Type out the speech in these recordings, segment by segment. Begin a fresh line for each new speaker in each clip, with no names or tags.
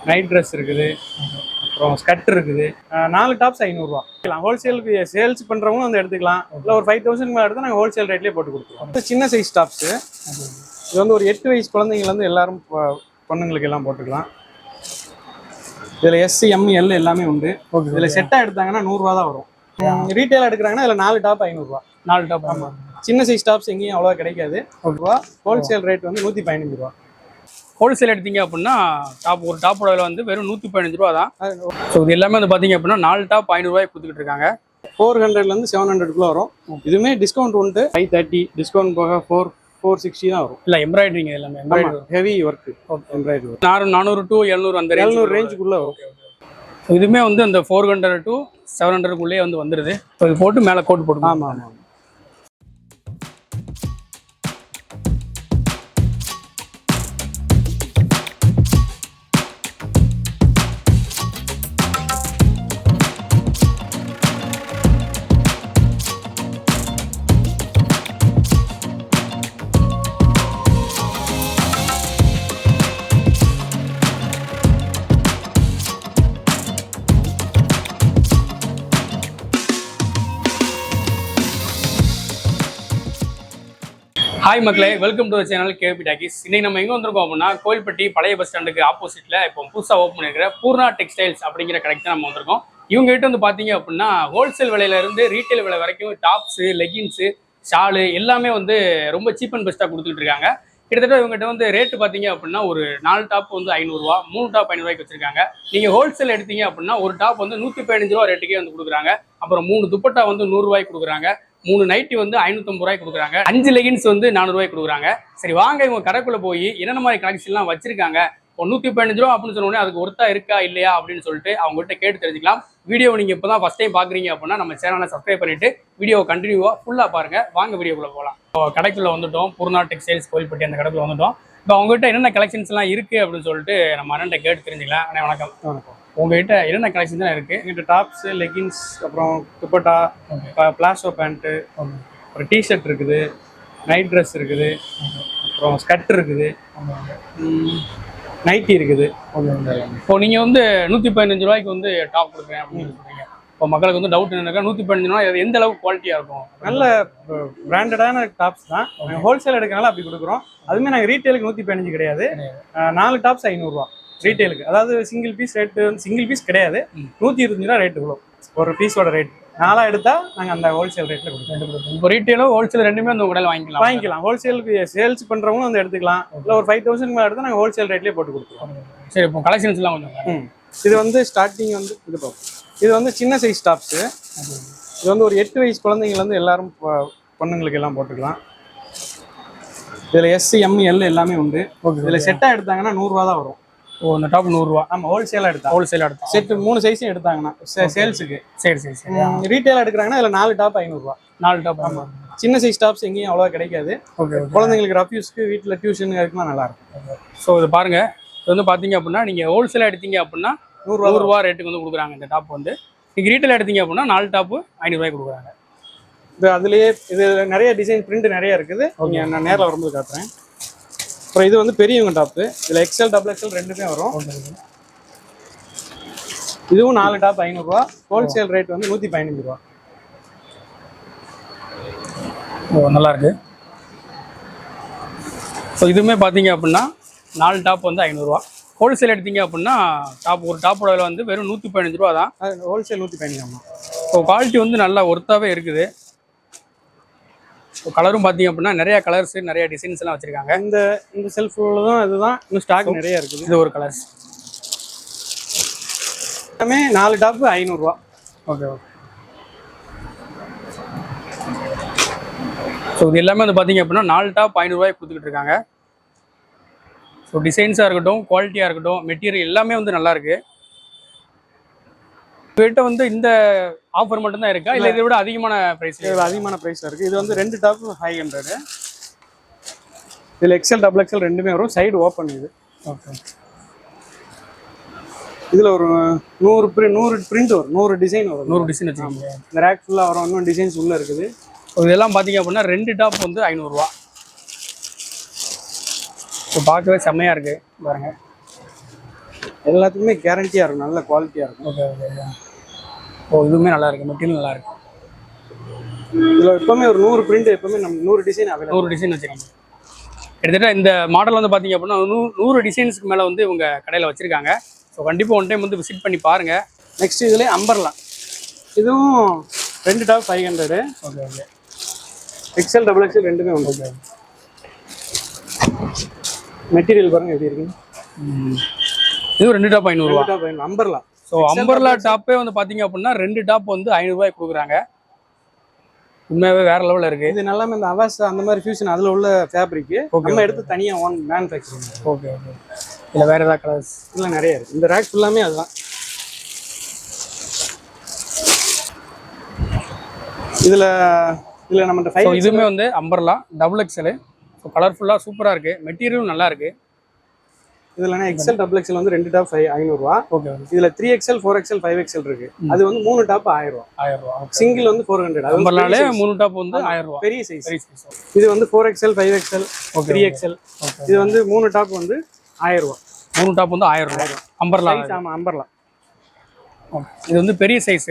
Night dress இருக்குது, அப்புறம் skirt இருக்குது. 4 டாப்ஸ் 500 ரூபா. ஹோல்சேலுக்கு சேல்ஸ் பண்றவங்க வந்து எடுத்துக்கலாம். இல்ல ஒரு 5000 மேல எடுத்தா நாங்க ஹோல்சேல் ரேட்லயே போட்டு கொடுத்துருவோம். சின்ன சைஸ் டாப்ஸ் இது வந்து ஒரு 8 வயசு குழந்தைங்க வந்து எல்லாரும் பொண்ணுங்களுக்கு எல்லாம் போட்டுக்கலாம். இதுல எஸ், எம், எல் எல்லாமே உண்டு. இதுல செட்டா எடுத்தாங்கன்னா 100 ரூபா தான் வரும். ரீட்டைலா எடுக்கிறாங்கன்னா இதுல 4 டாப் 500 ரூபா.
4 டாப்.
ஆமா, சின்ன சைஸ் டாப்ஸ் எங்கேயும் அவ்வளோ கிடைக்காது. ஹோல்சேல் ரேட் வந்து 115 ரூபா.
ஹோல்சேல் எடுத்தீங்க அப்படின்னா ஒரு டாப்போட விலை வந்து வெறும் 115 ரூபா தான். ஸோ இது எல்லாமே வந்து பார்த்தீங்க அப்படின்னா 4 டாப் 500 ரூபாய்க்கு கொடுத்துட்டு இருக்காங்க.
400லேருந்து 700 வரும். இதுவுமே டிஸ்கவுண்ட் உண்டு. 530 டிஸ்கவுண்ட் போக 460 தான் வரும்.
இல்லை எம்ப்ராய்டரிங் எல்லாமே embroidery
heavy work. Embroidery
400 to 700 அந்த
700 ரேஞ்சுக்குள்ள வரும்.
இதுவுமே வந்து அந்த 400 to 700க்குள்ளேயே வந்து வந்துடுது. ஸோ இது போட்டு மேலே கோட் போட்டு.
ஆமாம் ஆமாம்.
ஹாய் மக்களே, welcome to channel KB talkies. இன்னைக்கு நம்ம எங்கே வந்திருக்கோம் அப்படின்னா கோயில்பட்டி பழைய பஸ் ஸ்டாண்டுக்கு ஆப்போசிட்டில் இப்போ புதுசாக ஓப்பன் பண்ணிருக்கிற பூர்ணா டெக்ஸ்டைல்ஸ் அப்படிங்கிற கடைக்கு தான் நம்ம வந்திருக்கோம். இவங்க கிட்ட வந்து பார்த்தீங்க அப்படின்னா ஹோல்சேல் விலையிலேருந்து ரீட்டைல் விலை வரைக்கும் டாப்ஸு, லெகின்ஸு, ஷாலு எல்லாமே வந்து ரொம்ப சீப் அண்ட் பெஸ்ட்டாக கொடுத்துட்டு இருக்காங்க. கிட்டத்தட்ட இவங்ககிட்ட வந்து ரேட்டு பார்த்தீங்க அப்படின்னா ஒரு 4 டாப் வந்து 500 ரூபா, 3 டாப் 500 ரூபாய்க்கு வச்சிருக்காங்க. நீங்கள் ஹோல்சேல் எடுத்தீங்க அப்படின்னா ஒரு டாப் வந்து 115 ரூபா ரேட்டுக்கே வந்து கொடுக்குறாங்க. அப்புறம் 3 துப்பட்டா வந்து 100 ரூபாய்க்கு கொடுக்குறாங்க. 3 நைட்டி வந்து 550 ரூபாய்க்கு கொடுக்குறாங்க. 5 லெகின்ஸ் வந்து 400 ரூபாய்க்கு கொடுக்குறாங்க. சரி வாங்க இவங்க கடைக்குள்ள போய் என்னென்ன மாதிரி கலெக்ஷன்லாம் வச்சிருக்காங்க, 115 ரூபா அப்படின்னு சொன்னோடனே அதுக்கு ஒருத்தா இருக்கா இல்லையா அப்படின்னு சொல்லிட்டு அவங்ககிட்ட கேட்டு தெரிஞ்சுக்கலாம். வீடியோ நீங்க இப்பதான் ஃபர்ஸ்ட் டைம் பாக்குறீங்க அப்படின்னா நம்ம சேனலை சப்ஸ்கிரைப் பண்ணிட்டு வீடியோ கண்டினியூவா ஃபுல்லா பாருங்க. வாங்க வீடியோக்குள்ள போகலாம். கடைக்குள்ள வந்துட்டோம், பூர்ணா டெக்ஸ்டைல்ஸ் கோயில்பட்டி அந்த கடைக்குள்ள வந்துட்டோம். இப்போ அவங்ககிட்ட என்னென்ன கலெக்ஷன்ஸ் எல்லாம் இருக்கு அப்படின்னு சொல்லிட்டு நம்ம அண்ணன் கேட்டு தெரிஞ்சுக்கலாம். அண்ணே வணக்கம்.
வணக்கம்.
உங்ககிட்ட என்னென்ன கலெக்ஷன் தான் இருக்கு?
எங்கிட்ட டாப்ஸ், லெகின்ஸ், அப்புறம் துப்பட்டா, பிளாசோ பேண்ட்டு, அப்புறம் டிஷர்ட் இருக்குது, நைட் ட்ரெஸ் இருக்குது, அப்புறம் ஸ்கர்ட் இருக்குது, நைட்டி இருக்குது.
இப்போ நீங்கள் வந்து 115 ரூபாய்க்கு வந்து டாப் கொடுக்குறேன் அப்படின்னு சொல்றீங்க. இப்போ மக்களுக்கு வந்து டவுட் என்னன்னா 115 ரூபா எந்த அளவுக்கு குவாலிட்டியாக இருக்கும்?
நல்ல பிராண்டடான டாப்ஸ் தான். நாங்கள் ஹோல்சேல் எடுக்கனால அப்படி கொடுக்குறோம். அதுவுமே நாங்கள் ரீட்டைலுக்கு 115 கிடையாது. 4 டாப்ஸ் 500 ரூபா ரீட்டைலுக்கு. அதாவது சிங்கிள் பீஸ் ரேட்டு வந்து சிங்கிள் பீஸ் கிடையாது, 125 ரூபா ரேட்டு இவ்வளோ ஒரு பீஸோட ரேட். 4 எடுத்தா நாங்கள் அந்த ஹோல்சேல் ரேட்டில் கொடுக்குறோம்.
இப்போ ரீட்டைலும் ஹோல்சேல் ரெண்டுமே அந்த கடையில் வாங்கிக்கலாம்.
ஹோல்சேலுக்கு சேல்ஸ் பண்ணுறவங்க வந்து எடுத்துக்கலாம். இல்லை ஒரு 5000 மேலே எடுத்தால் நாங்கள் ஹோல்சேல் ரேட்லேயே போட்டு கொடுத்துருவோம்.
சரி, இப்போ கலெக்ஷன்ஸ்லாம் கொஞ்சம்.
இது வந்து ஸ்டார்டிங் வந்து இது வந்து சின்ன சைஸ் டாப்ஸு. இது வந்து ஒரு 8 வயசு குழந்தைங்கலேருந்து எல்லாரும் பொண்ணுங்களுக்கு எல்லாம் போட்டுக்கலாம். இதில் எஸ், எம், எல் எல்லாமே உண்டு. இதில் செட்டாக எடுத்தாங்கன்னா 100 ரூபா தான் வரும்.
ஓ, இந்த டாப் 100 ரூபா.
ஆமாம், ஹோல்சேலாக எடுத்தா செட்டு 3 சைஸும் எடுத்தாங்கன்னா சேல்ஸுக்கு.
சரி சரி சரி.
ரீட்டைலாக எடுக்கிறாங்கன்னா இதில் 4 டாப் 500 ரூபா.
4 டாப்.
ஆமாம், சின்ன சைஸ் டாப்ஸ் எங்கேயும் அவ்வளோவா கிடைக்காது. குழந்தைங்களுக்கு ரஃப் யூஸ்க்கு வீட்டில் டியூஷன் இருக்குன்னா நல்லாயிருக்கும்.
ஸோ இது பாருங்க, இது வந்து பார்த்தீங்க அப்படின்னா நீங்கள் ஹோல்சேலாக எடுத்தீங்க அப்படின்னா 100 ரூபா ரேட்டுக்கு வந்து கொடுக்குறாங்க. இந்த டாப் வந்து நீங்கள் ரீட்டைல் எடுத்தீங்க அப்படின்னா 4 டாப்பு 500 ரூபாய்க்கு கொடுக்குறாங்க.
இது அதுலேயே இது நிறைய டிசைன் பிரிண்ட் நிறைய இருக்குது. நீங்கள் நான் நேரில் வரும்போது காட்டுறேன். அப்புறம் இது வந்து பெரியவங்க டாப்பு. இதில் எக்ஸ்எல், டபுள் எக்ஸ்எல் ரெண்டுமே வரும். இதுவும் 4 டாப் 500 ரூபா. ஹோல்சேல் ரேட் வந்து 115 ரூபா.
ஓ, நல்லா இருக்கு. ஸோ இதுவுமே பார்த்தீங்க அப்படின்னா 4 டாப் வந்து 500 ரூபா. ஹோல்சேல் எடுத்தீங்க அப்படின்னா ஒரு டாப்போட விலை வந்து வெறும் 115 ரூபா தான்.
ஹோல்சேல் 115. ஆமாம்.
ஸோ குவாலிட்டி வந்து நல்லா ஒர்த்தாகவே இருக்குது. ஸோ கலரும் பார்த்தீங்க அப்படின்னா நிறைய கலர்ஸ், நிறைய டிசைன்ஸ் எல்லாம் வச்சிருக்காங்க.
இந்த செல்ஃபில் தான் இதுதான் இன்னும் ஸ்டாக் நிறைய இருக்குது.
இது ஒரு கலர்ஸ்
எல்லாமே 4 டாப் 500 ரூபா.
Okay okay. ஸோ இது எல்லாமே வந்து பார்த்தீங்க அப்படின்னா 4 டாப் 500 ரூபாய்க்கு கொடுத்துக்கிட்டு இருக்காங்க. ஸோ டிசைன்ஸாக இருக்கட்டும், குவாலிட்டியாக இருக்கட்டும், மெட்டீரியல் எல்லாமே வந்து நல்லா இருக்கு. இவர்கிட்ட வந்து இந்த ஆஃபர் மட்டும் தான் இருக்கா, இல்லை இதை விட அதிகமான ப்ரைஸ்?
அதிகமான ப்ரைஸில் இருக்குது. இது வந்து 2 டாப் 500. இதில் எக்ஸ்எல், டபுள் எக்ஸ்எல் ரெண்டுமே வரும். சைடு ஓப்பன் இது.
ஓகே.
இதில் ஒரு 100 பிரிண்ட் வரும், 100 டிசைன் வரும்.
100 டிசைன் வச்சுக்கோங்க.
இந்த ரேக் ஃபுல்லாக வரும். இன்னும் டிசைன்ஸ் உள்ளே இருக்குது.
இதெல்லாம் பார்த்தீங்க அப்படின்னா 2 டாப் வந்து 500 ரூபா. ஸோ பார்க்கவே செம்மையாக இருக்குது பாருங்க.
எல்லாத்துக்குமே கேரண்டியாக இருக்கும், நல்ல குவாலிட்டியாக இருக்கும்.
Okay okay. ஓ இதுவுமே நல்லா இருக்கு, மெட்டீரியல் நல்லா இருக்கு.
இதில் எப்பவுமே ஒரு 100 பிரிண்ட், எப்பவுமே நம்ம 100 டிசைன் அவைலபிள்.
100 டிசைன் வச்சிருக்காங்க. கிட்டத்தட்ட இந்த மாடல் வந்து பார்த்தீங்க அப்படின்னா 100 டிசைன்ஸ்க்கு மேலே வந்து இவங்க கடையில் வச்சிருக்காங்க. ஸோ கண்டிப்பாக ஒன் டைம் வந்து விசிட் பண்ணி பாருங்க.
நெக்ஸ்ட் இதுலேயே அம்பர்லா, இதுவும் 2 top 500.
Okay okay.
XL double XL ரெண்டுமே உண்டு.
ஓகே.
மெட்டீரியல் பாருங்க எப்படி இருக்கு.
இது 2 டாப் 500 ரூபா.
அம்பர்லா.
ஸோ அம்பர்லா டாப்பே வந்து பார்த்தீங்க அப்படின்னா 2 டாப் வந்து 500 ரூபாய் கொடுக்குறாங்க. உண்மையாகவே வேற லெவலில் இருக்கு.
இது நல்லாமே இந்த அவாஸ் அந்த மாதிரி ஃபியூஷன் அதில் உள்ள ஃபேப்ரிக் நம்ம எடுத்து தனியாக ஓன் மேனுஃபேக்சரிங்.
Okay okay. இல்லை வேற ஏதாவது கலர்ஸ்?
இல்லை நிறைய இருக்கு. இந்த ரேக் ஃபுல்லாமே அதுதான். இதில் நம்மகிட்ட 5.
இதுவுமே வந்து அம்பர்லா டபுள் எக்ஸ்எல். ஸோ கலர்ஃபுல்லாக சூப்பராக இருக்கு, மெட்டீரியலும் நல்லா இருக்கு.
இதுலனா எக்ஸ்எல் டபுள் எக்ஸ்எல் வந்து 2 டாப் 500 ரூபா.
ஓகே.
இதுல 3XL 4XL 5XL இருக்கு. அது வந்து 3 டாப் 1000 ரூபா.
1000 ரூபா.
சிங்கிள் வந்து 400. அது
அம்பர்லாலே 3 டாப் வந்து 1000 ரூபா.
பெரிய சைஸ். இது வந்து 4XL 5XL 3XL. இது வந்து 3 டாப் வந்து 1000 ரூபா.
3 டாப் வந்து 1000 ரூபா. அம்பர்லா.
ஆமா அம்பர்லா.
இது வந்து பெரிய சைஸ்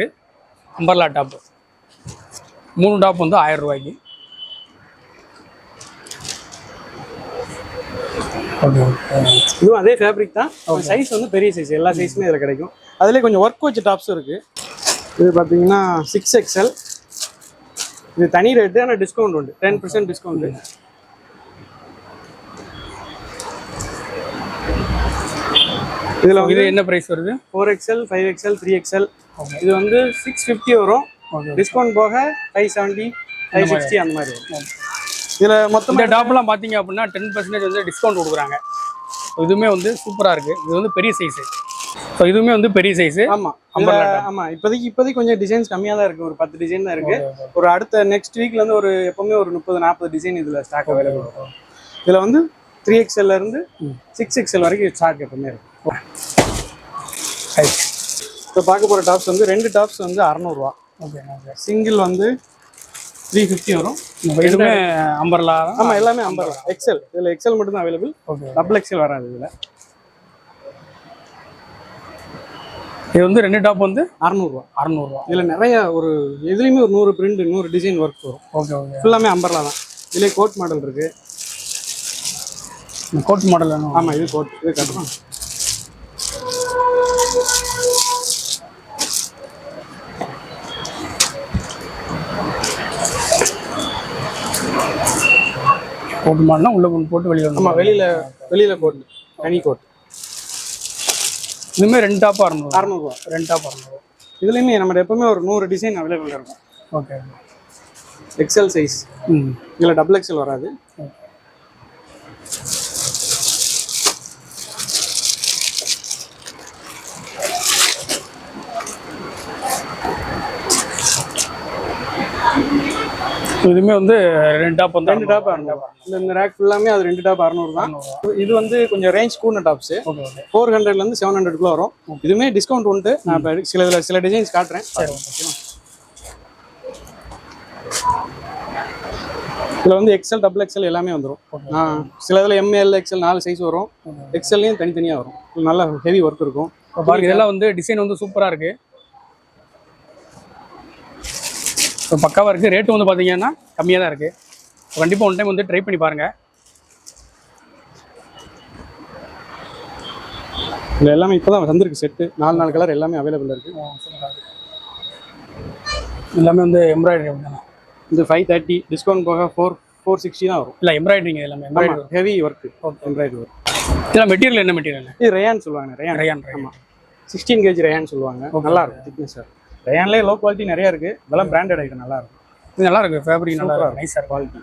அம்பர்லா டாப். 3 டாப் வந்து 1000 ரூபாய்க்கு. ஓகே.
இதுவும் அதே ஃபேப்ரிக் தான். சைஸ் வந்து பெரிய சைஸ், எல்லா சைஸுமே இதில் கிடைக்கும். அதுலேயே கொஞ்சம் ஒர்க் வச்ச டாப்ஸும் இருக்கு. இது பார்த்தீங்கன்னா 6XL. இது தனி ரேட்டு, ஆனால் டிஸ்கவுண்ட் உண்டு, 10% டிஸ்கவுண்ட். இதில்
இது என்ன ப்ரைஸ் வருது?
4XL 5XL 3XL. இது வந்து 650 வரும். டிஸ்கவுண்ட் போக 570 560 அந்த மாதிரி வரும். இதில் மொத்தம்
இந்த டாப்லாம் பார்த்தீங்க அப்படின்னா 10% வந்து டிஸ்கவுண்ட் கொடுக்குறாங்க. இதுவுமே வந்து சூப்பராக இருக்குது. இது வந்து பெரிய சைஸு. ஸோ இதுவுமே வந்து பெரிய சைஸு.
ஆமாம் ஆமாம். இப்போதைக்கு கொஞ்சம் டிசைன்ஸ் கம்மியாக தான் இருக்குது. ஒரு 10 டிசைன் தான் இருக்குது. ஒரு அடுத்த நெக்ஸ்ட் வீக்லேருந்து ஒரு எப்போவுமே ஒரு 30-40 டிசைன் இதில் ஸ்டாக் அவைலபிள் இருக்கும். இதில் வந்து 3XL இருந்து 6XL வரைக்கும் ஸ்டாக் எப்பவுமே இருக்கும். இப்போ பார்க்க போகிற டாப்ஸ் வந்து 2 டாப்ஸ் வந்து 600 ரூபா.
ஓகே.
சிங்கிள் வந்து 350 வரும்.
இதுவுமே அம்பர்லா.
ஆமாம் எல்லாமே அம்பர்லா. எக்ஸ்எல். இதில் எக்ஸ்எல் மட்டும் தான் அவைலபிள்.
ஓகே.
டபுள் எக்ஸ்எல் வராது இதில்.
இது வந்து 2 டாப் வந்து
600 ரூபா.
600 ரூபா.
இதில் நிறைய ஒரு எதுலேயுமே ஒரு 100 பிரிண்ட் 100 டிசைன் ஒர்க் வரும்.
Okay okay.
ஃபுல்லாமே அம்பர்லா தான். இதிலே கோட் மாடல் இருக்கு.
கோட் மாடல் வேணும்.
ஆமாம் இது கோட். இது கட்டணும்.
கோட் மாடல்னா உள்ள போட்டு வெளியில்.
ஆமாம் வெளியில் கோட், தனி கோட்.
இதுவுமே 2 டாப் 600
ரூபா.
2 டாப் 600.
இதுலேயுமே நம்ம எப்பவுமே ஒரு 100 டிசைன் அவைலபிள் இருக்கும்.
ஓகே.
XL size. இதில் டபுள் எக்ஸ்எல் வராது.
இதுவுமே வந்து 2 டாப் வந்து
2 டாப் 600. இந்த ரேக் ஃபுல்லாமே அது 2 டாப் 600 தான். இது வந்து கொஞ்சம் ரேஞ்ச் கூடின டாப்ஸ். 400லேருந்து 700க்குள்ள வரும். இதுவுமே டிஸ்கவுண்ட் உண்டு. நான் இப்போ சில டிசைன்ஸ் காட்டுறேன். இதில் வந்து எக்ஸ்எல் டபுள் எக்ஸ்எல் எல்லாமே வந்துடும். சில இதில் ML XL 4 சைஸ் வரும். எக்ஸ்எல்லையும் தனித்தனியாக வரும். நல்லா ஹெவி ஒர்க் இருக்கும்.
பாருங்க இதெல்லாம் வந்து டிசைன் வந்து சூப்பராக இருக்குது. ஸோ பக்காவாக இருக்குது. ரேட்டு வந்து பார்த்தீங்கன்னா கம்மியாக தான் இருக்குது. கண்டிப்பாக ஒன் டைம் வந்து ட்ரை பண்ணி பாருங்கள்.
இதில் எல்லாமே இப்போ தான் வந்திருக்கு செட்டு. 4 கலர் எல்லாமே அவைலபிள் இருக்குது.
எல்லாமே வந்து எம்ப்ராய்டரி தானே.
இது 530 டிஸ்கவுண்ட் போக 460 தான் வரும்.
இல்லை எம்ப்ராய்டரிங்க எல்லாமே embroidery
heavy work. Embroidery work.
இதெல்லாம் மெட்டீரியல் என்ன மெட்டீரியல்?
இது ரேயான் சொல்லுவாங்க. ரேயான். ஆமாம் 16 kg ரேயான் சொல்லுவாங்க. நல்லா இருக்கும் திக்னஸ் சார். ரேயான்லேயே லோ குவாலிட்டி நிறையா இருக்குது. இதெல்லாம் பிராண்டட் ஐட்டம் நல்லா இருக்கும்.
இது நல்லா இருக்குது. ஃபேப்ரிக் நல்லா இருக்கும். நைஸாக
குவாலிட்டி.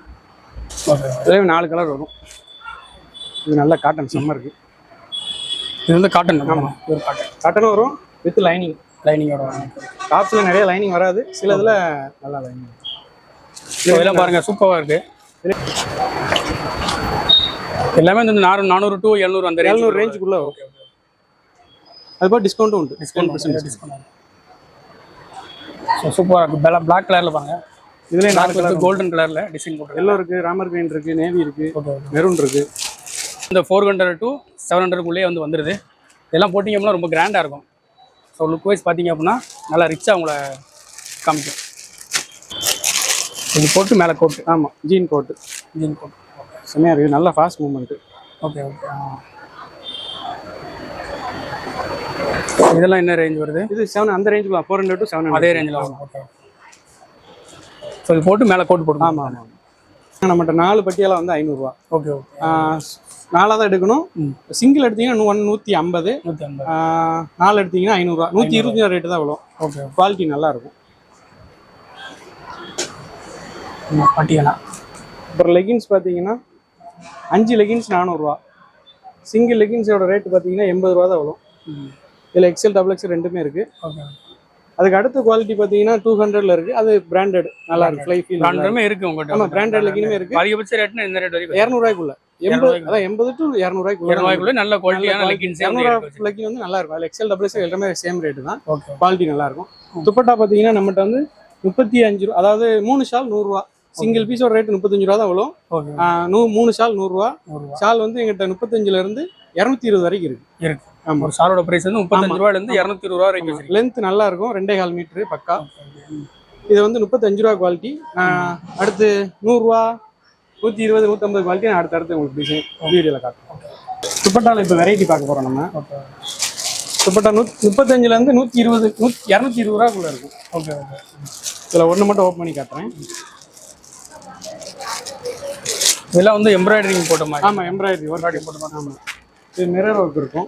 ஓகே. இதுலேயே 4 கலர் வரும். இது நல்லா காட்டன் சம்மருக்கு.
இது வந்து காட்டன். ஆமாம் இது
காட்டன் வரும் வித் லைனிங்.
வரும்.
டாப்ஸில் நிறைய லைனிங் வராது. சில இதில் நல்லா லைனிங்.
இதெல்லாம் பாருங்கள் சூப்பராக இருக்குது. எல்லாமே வந்து 400 to 700 அந்த
700 ரேஞ்சுக்குள்ளே வரும். அது போல் டிஸ்கவுண்ட்டும் உண்டு. 10%
டிஸ்கவுண்ட். ஸோ சூப்பராக இருக்குது. பிளாக் கலரில் பாருங்கள். இதுலேயே 4 கலர் கோல்டன் கலரில் டிசைன் போட்டு
எல்லோ இருக்குது, ராமர் கிரீன் இருக்குது, நேவி இருக்குது, மெரூன் இருக்குது.
இந்த 400 to 700க்குள்ளேயே வந்து வந்துடுது. இதெல்லாம் போட்டிங்க அப்படின்னா ரொம்ப கிராண்டாக இருக்கும். ஸோ லுக் வைஸ் பார்த்தீங்க அப்படின்னா நல்லா ரிச்சாக உங்களை காமிக்கும். இது போட்டு மேலே கோட்டு.
ஆமாம், ஜீன் கோட்டு.
ஜீன் கோட்
செம்மையாக இருக்குது, நல்லா ஃபாஸ்ட் மூவ்மெண்ட்டு.
Okay okay. இதெல்லாம் என்ன ரேஞ்ச் வருது?
இது 7 அந்த ரேஞ்சுக்கு 400 to 700.
அதே ரேஞ்சில் வரும். ஓகே. ஸோ இது போட்டு மேலே கோட்டு போட்டு.
ஆமாம் ஆமாம். நம்மகிட்ட 4 பட்டியெல்லாம் வந்து 500 ரூபா.
Okay okay.
4 தான் எடுக்கணும். சிங்கிள் எடுத்தீங்கன்னா 150.
150.
4 எடுத்தீங்கன்னா 500 ரூபா. 120 ரேட்டு தான் விழும்.
ஓகே.
குவாலிட்டி நல்லா இருக்கும்.
பட்டியலாம்.
அப்புறம் லெகின்ஸ் பார்த்தீங்கன்னா 5 லெகின்ஸ் 400 ரூபா. சிங்கிள் லெகின்ஸோட ரேட்டு பார்த்தீங்கன்னா 80 ரூபா தான் விழும். இதில் எக்ஸல் டபுள் எக்ஸல் ரெண்டுமே இருக்குது.
ஓகே.
அதுக்கு அடுத்த குவாலிட்டி பார்த்தீங்கன்னா 200ல இருக்குது. அது பிராண்டட் நல்லா இருக்கு. ஃப்ளை ஃபீல்
பிராண்டடுமே இருக்குது உங்கள்கிட்ட.
ஆமாம், பிராண்டட் லெகினுமே இருக்குது.
அதிகபட்ச ரேட்னா இந்த ரேட் வரைக்கும்
200 ரூபாய்க்குள்ள. 80 to 200 ரூபாய்க்குள்ள
நல்ல குவாலிட்டியான லெகின்ஸ்.
200 லெகின் வந்து நல்லா இருக்கும். அதில் எக்ஸல் டபுள் எக்ஸல் எல்லாமே சேம் ரேட்டு தான்.
ஓகே.
குவாலிட்டி நல்லா இருக்கும். துப்பட்டா பார்த்தீங்கன்னா நம்மகிட்ட வந்து 35 ரூபா, அதாவது 3 ஷால் 100 ரூபா. சிங்கிள் பீஸோட ரேட் 35 ரூபா தான் விழும். 3 ஷால் 100 ரூபா. ஷால் வந்து எங்கிட்ட 35ல இருந்து 220 வரைக்கும் இருக்கு.
ஆமா, ஒரு ஷாலோட பிரைஸ் வந்து 35 ரூபாயில இருந்து 220 ரூபா வரைக்கும் இருக்கு.
லென்த் நல்லா இருக்கும், 2.5 மீட்டர் பக்கா. இது வந்து 35 ரூபா குவாலிட்டி. அடுத்து 100 ரூபா, 120, 150 குவாலிட்டி நான் அடுத்து உங்களுக்கு டிசைன் வீடியோல காட்டுறேன். துப்பட்டால இப்போ வெரைட்டி பார்க்க போறோம் நம்ம. துப்பட்டா 35ல இருந்து 120, 220 ரூபாக்குள்ள இருக்கும்.
Okay okay.
இதில் ஒன்று மட்டும் ஓப்பன் பண்ணி காட்டுறேன்.
இதெல்லாம் வந்து எம்ப்ராய்டரிங் போட்ட மாதிரி.
ஆமாம், எம்ப்ராய்டரி ஒர்க் போட்ட மாதிரி. ஆமாம், இது மிரர் ஒர்க் இருக்கும்.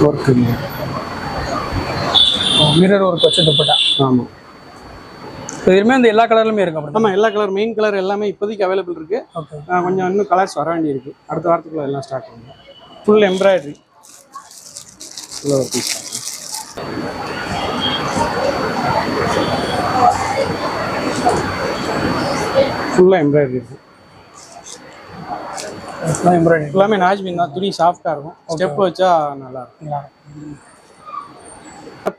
ஒர்க்
மிரர் ஒர்க் வச்சு துப்பட்டா.
ஆமாம்,
இதுவுமே அந்த எல்லா கலர்லையுமே இருக்கு. அப்படி
ஆமாம், எல்லா கலர், மெயின் கலர் எல்லாமே இப்போதைக்கு அவைலபிள் இருக்கு.
ஓகே.
கொஞ்சம் இன்னும் கலர்ஸ் வர வேண்டி இருக்கு. அடுத்த வாரத்துக்குள்ள எல்லாம் ஸ்டார்ட் பண்ணுவோம். ஃபுல் எம்ப்ராய்டரி உள்ள ஒரு பீஸ். ஃபுல்லாக எம்ப்ராய்டரி இருக்கும்.
எம்ப்ராய்டரி
எல்லாமே நாஜ்மீன் தான். துணி சாஃப்டாக இருக்கும். ஸ்டெப் வச்சா நல்லா இருக்கும்.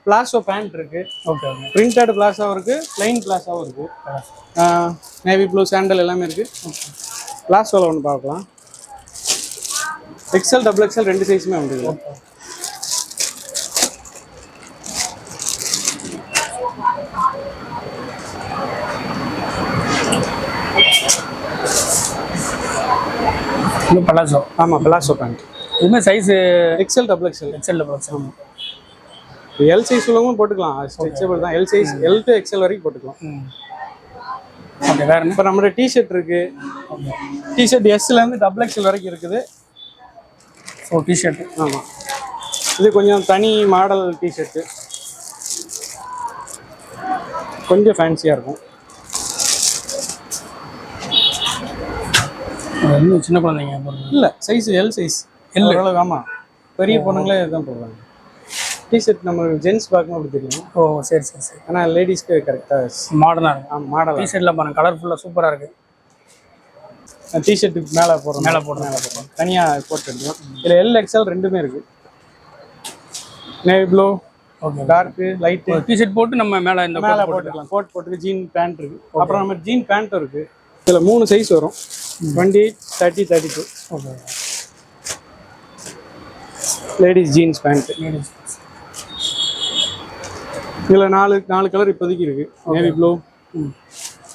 பிளாசோ பேண்ட் இருக்கு.
Okay okay.
பிரிண்டட் பிளாஸாவும் இருக்கு, பிளைன் பிளாஸாவும் இருக்கு. நேவி ப்ளூ சாண்டல் எல்லாமே இருக்கு. பிளாஸோவில் ஒன்று பார்க்கலாம். எக்ஸல் டபுள் எக்ஸல் 2 சைஸுமே உண்டு.
இது பலாசோ.
ஆமாம், பிளாசோ பேண்ட்.
இதுவுமே size
XL double XL.
XL double XL.
ஆமாம், எல் சைஸ் உள்ளவங்களும் போட்டுக்கலாம். ஸ்ட்ரெச்சபிள் தான். L size, L to XL வரைக்கும் போட்டுக்கலாம்.
ஓகே. வேற
இப்போ நம்மளோட டிஷர்ட் இருக்கு. டிஷர்ட் எஸ்லேருந்து டபுள் எக்ஸல் வரைக்கும் இருக்குது.
So T-shirt.
ஆமாம், இது கொஞ்சம் தனி மாடல் டிஷர்ட்டு, கொஞ்சம் ஃபேன்சியாக இருக்கும்.
இன்னும் சின்ன குழந்தைங்க போடுறது
இல்லை, சைஸ் எல் சைஸ். ஓரளவுக்கு. ஆமாம், பெரிய பொண்ணுங்களே இதுதான் போடுறாங்க. டிஷர்ட் நம்ம ஜென்ஸ் பார்க்கணும் அப்படி தெரியும்.
ஓ சரி சரி சரி.
ஆனால் லேடிஸ்க்கு கரெக்டாக
மாடர்னாக இருக்கும்.
ஆமாம், மாடல்.
டிஷர்ட்டில் பாருங்க, கலர்ஃபுல்லாக சூப்பராக இருக்குது.
டிஷர்ட்டுக்கு மேலே போடுறோம். மேலே போடுறோம். தனியாக போட்டு எடுத்துக்கோம். இதில் எல் எக்ஸல் ரெண்டுமே இருக்குது. Navy blue,
okay,
dark, light.
T-shirt போட்டு நம்ம மேலே இந்த
மேலே போட்டுக்கலாம். போட்டுக்கு ஜீன் பேண்ட் இருக்குது. அப்புறம் நம்ம ஜீன் பேண்ட்டும் இருக்குது. இதில் 3 சைஸ் வரும். 28, 30, 32.
ஓகே.
Ladies jeans pant. இதில் 4 கலர் இப்போதைக்கு இருக்குது. நேவி ப்ளூ,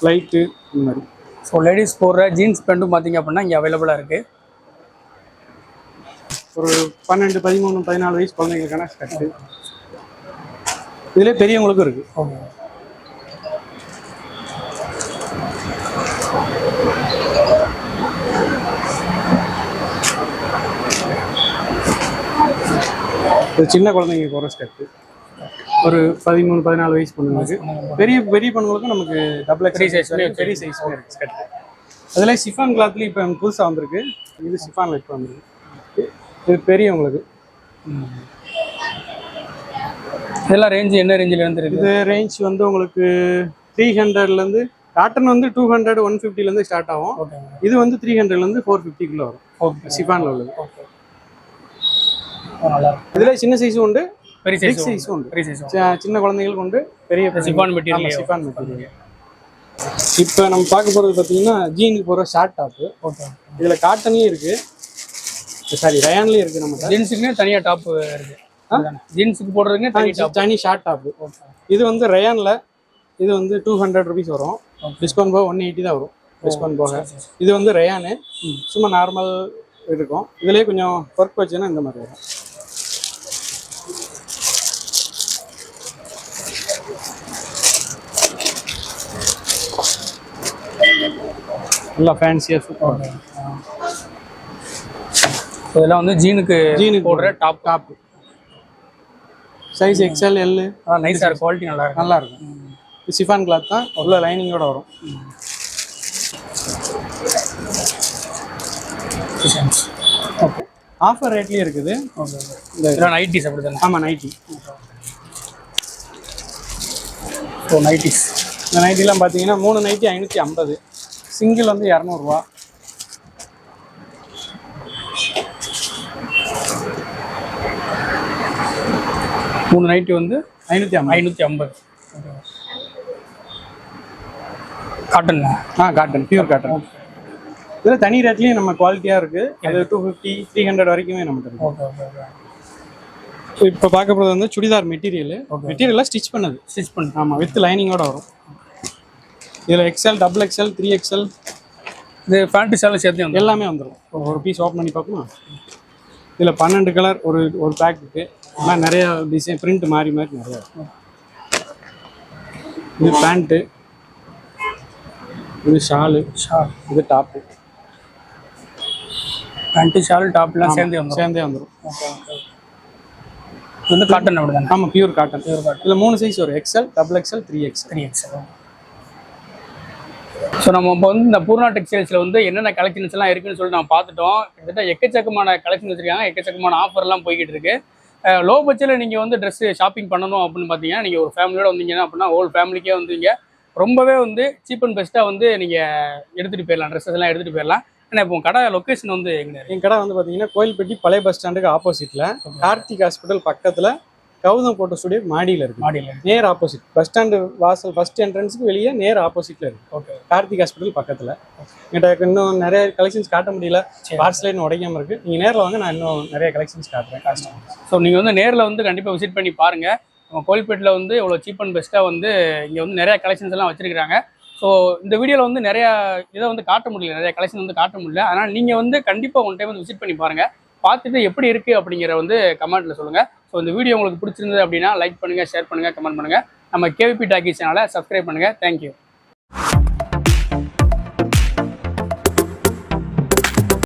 லைட்டு, இந்த மாதிரி.
ஸோ லேடிஸ் போடுற ஜீன்ஸ் பேண்ட்டும் பார்த்தீங்க அப்படின்னா இங்கே அவைலபிளாக இருக்குது.
ஒரு 12, 13, 14 வயசு குழந்தைங்களுக்கான ஸ்கர்ட்டு. இதிலே பெரியவங்களுக்கும் இருக்குது.
ஓகே.
ஒரு சின்ன குழந்தைங்க போகிற ஸ்கர்ட்டு. ஒரு 13, 14 வயசு பொண்ணுங்களுக்கு. பெரிய பொண்ணுங்களுக்கும் நமக்கு டபுள் எக்ஸ் சைஸ், பெரிய சைஸுமே இருக்குது ஸ்கர்ட்டு. அதில் சிஃபான் கிளாத்லேயும் இப்போ புதுசாக வந்திருக்கு. இது சிஃபானில் இப்போ வந்திருக்கு. இது பெரியவங்களுக்கு.
இதெல்லாம் ரேஞ்சு என்ன ரேஞ்சிலேருந்து இருக்குது?
இது ரேஞ்ச் வந்து உங்களுக்கு 300லேருந்து, காட்டன் வந்து 200, 150லேருந்து ஸ்டார்ட் ஆகும்.
ஓகே.
இது வந்து 300லேருந்து 450க்குள்ளே வரும். ஓகே. சிஃபானில் உள்ளது.
ஓகே. நல்லா
இதில் சின்ன சைஸும் உண்டு,
பெரிய
சைஸும் உண்டு.
பெரிய சைஸ்
சின்ன குழந்தைங்களுக்கு உண்டு, பெரிய
சிஃபான் மெட்டீரியல்.
Chiffon material. இப்போ நம்ம பார்க்க போகிறது பார்த்தீங்கன்னா ஜீனுக்கு போகிற ஷார்ட் டாப்பு.
ஓகே.
இதில் காட்டன்லேயும் இருக்குது, சாரி ரயான்லேயும் இருக்குது. நம்ம
ஜீன்ஸுக்குன்னே தனியாக டாப் இருக்குது. ஜீன்ஸுக்கு போடுறதுக்குன்னே தனி டாப்,
தனி ஷார்ட் டாப்பு. இது வந்து ரயானில் இது வந்து 200 ருபீஸ் வரும். டிஸ்கவுண்ட் போக 180 தான் வரும் டிஸ்கவுண்ட் போக. இது வந்து ரயானு சும்மா நார்மல் இருக்கும். இதுலேயே கொஞ்சம் ஒர்க் வச்சுன்னா இந்த மாதிரி வரும். நல்லா ஃபேன்சியாக சூப்பர்.
இதெல்லாம் வந்து ஜீனுக்கு போடுற டாப்.
Size XL L.
நைஸாக இருக்கும், குவாலிட்டி நல்லா இருக்கும்.
இது சிஃபான் கிளாத் தான், உள்ள லைனிங்கோட வரும். ஓகே. ஆஃபர் ரேட்லேயும் இருக்குது.
இந்த நைட்டிஸ் அப்படி தானே?
ஆமாம், நைட்டி.
ஸோ நைட்டிஸ்,
இந்த நைட்டிலாம் பார்த்தீங்கன்னா 3 நைட்டி 550, சிங்கிள் வந்து 200 ரூபா.
மூணு நைட்டி வந்து
550.
காட்டன்.
Cotton, pure cotton. இதில் தனி ரேட்லேயும் நம்ம குவாலிட்டியாக இருக்குது. அது 250, 300 வரைக்குமே நமக்கு இருக்குது.
Okay okay okay.
இப்போ பார்க்க போகிறது வந்து சுடிதார் மெட்டீரியலாக ஸ்டிச் பண்ணது. ஆமாம், வித் லைனிங்கோட வரும். இதில் எக்ஸ்எல், டபுள் எக்ஸ்எல், 3XL,
இது பேண்ட் ஷாலும் சேர்த்து வந்து
எல்லாமே வந்துடும். ஒரு பீஸ் ஓப்பன் பண்ணி பார்ப்போமா? இதில் 12 கலர் ஒரு பேக் இருக்குது. ஆனால் நிறையா டிசைன் பிரிண்ட் மாறி நிறையா இருக்கும். இது பேண்ட்டு, இது ஷாலு, இது டாப்பு.
பேண்ட்டு ஷாலு டாப்லாம் சேர்ந்தே வந்துடும்.
ஓகே.
இது வந்து காட்டன் அப்படி தானே?
ஆமாம், பியூர் காட்டன். இதில் 3 சைஸ் வரும், XL, double XL, 3XL.
So நம்ம இப்போ வந்து இந்த பூர்ணா டெக்ஸ்டைல்ஸில் வந்து என்னென்ன கலெக்ஷன்ஸ் எல்லாம் இருக்குன்னு சொல்லிட்டு நம்ம பார்த்துட்டோம். கிட்டத்தட்ட எக்கச்சக்கமான கலெக்ஷன் வச்சிருக்காங்க, எக்கச்சக்கமான ஆஃபர்லாம் போய்கிட்டு இருக்கு. லோ பட்ஜெட்டில் நீங்கள் வந்து ட்ரெஸ் ஷாப்பிங் பண்ணணும் அப்படின்னு பார்த்தீங்கன்னா, நீங்கள் ஒரு ஃபேமிலியோட வந்தீங்கன்னா அப்படின்னா ஹோல் ஃபேமிலிக்கே வந்தீங்க ரொம்பவே வந்து சீப் அண்ட் பெஸ்ட்டாக வந்து நீங்கள் எடுத்துகிட்டு போயிடலாம், ட்ரெஸ்ஸஸ் எல்லாம் எடுத்துகிட்டு போயிடலாம். ஏன்னா இப்போ கடை லொக்கேஷன் வந்து
என் கடை வந்து பார்த்தீங்கன்னா கோயில்பட்டி பழைய பஸ் ஸ்டாண்டுக்கு ஆப்போசிட்டில், கார்த்திக் ஹாஸ்பிட்டல் பக்கத்தில், கௌதம் போட்டோ ஸ்டுடியோ மாடியில் இருக்குது. நேர் ஆப்போசிட் பஸ் ஸ்டாண்டு வாசல், ஃபர்ஸ்ட் என்ட்ரன்ஸுக்கு வெளியே நேர் ஆப்போசிட்டில் இருக்குது. ஓகே. கார்த்திக் ஹாஸ்பிட்டல் பக்கத்தில். என்கிட்ட இன்னும் நிறைய கலெக்ஷன்ஸ் காட்ட முடியல, பார்ட்ஸ் லைன் உடைக்காமல் இருக்குது. நீங்கள் நேரில் வாங்க, நான் இன்னும் நிறைய கலெக்ஷன்ஸ் காட்டுறேன்.
ஸோ நீங்கள் வந்து நேரில் வந்து கண்டிப்பாக விசிட் பண்ணி பாருங்கள். நம்ம கோயில்பேட்டில் வந்து இவ்வளோ சீப் அண்ட் பெஸ்ட்டாக வந்து இங்கே வந்து நிறையா கலெக்ஷன்ஸ் எல்லாம் வச்சுருக்காங்க. ஸோ இந்த வீடியோவில் வந்து நிறையா இதை வந்து காட்ட முடியல, நிறைய கலெக்ஷன் வந்து காட்ட முடியல. அதனால் நீங்கள் வந்து கண்டிப்பாக ஒன் டைம் வந்து விசிட் பண்ணி பாருங்கள். பார்த்துட்டு எப்படி இருக்குது அப்படிங்கிற வந்து கமெண்ட்டில் சொல்லுங்கள். ஸோ இந்த வீடியோ உங்களுக்கு பிடிச்சிருந்தது அப்படின்னா லைக் பண்ணுங்கள், ஷேர் பண்ணுங்கள், கமெண்ட் பண்ணுங்கள். நம்ம கேவிபி டாக்கீஸ் சேனலை சப்ஸ்கிரைப் பண்ணுங்கள். தேங்க்யூ.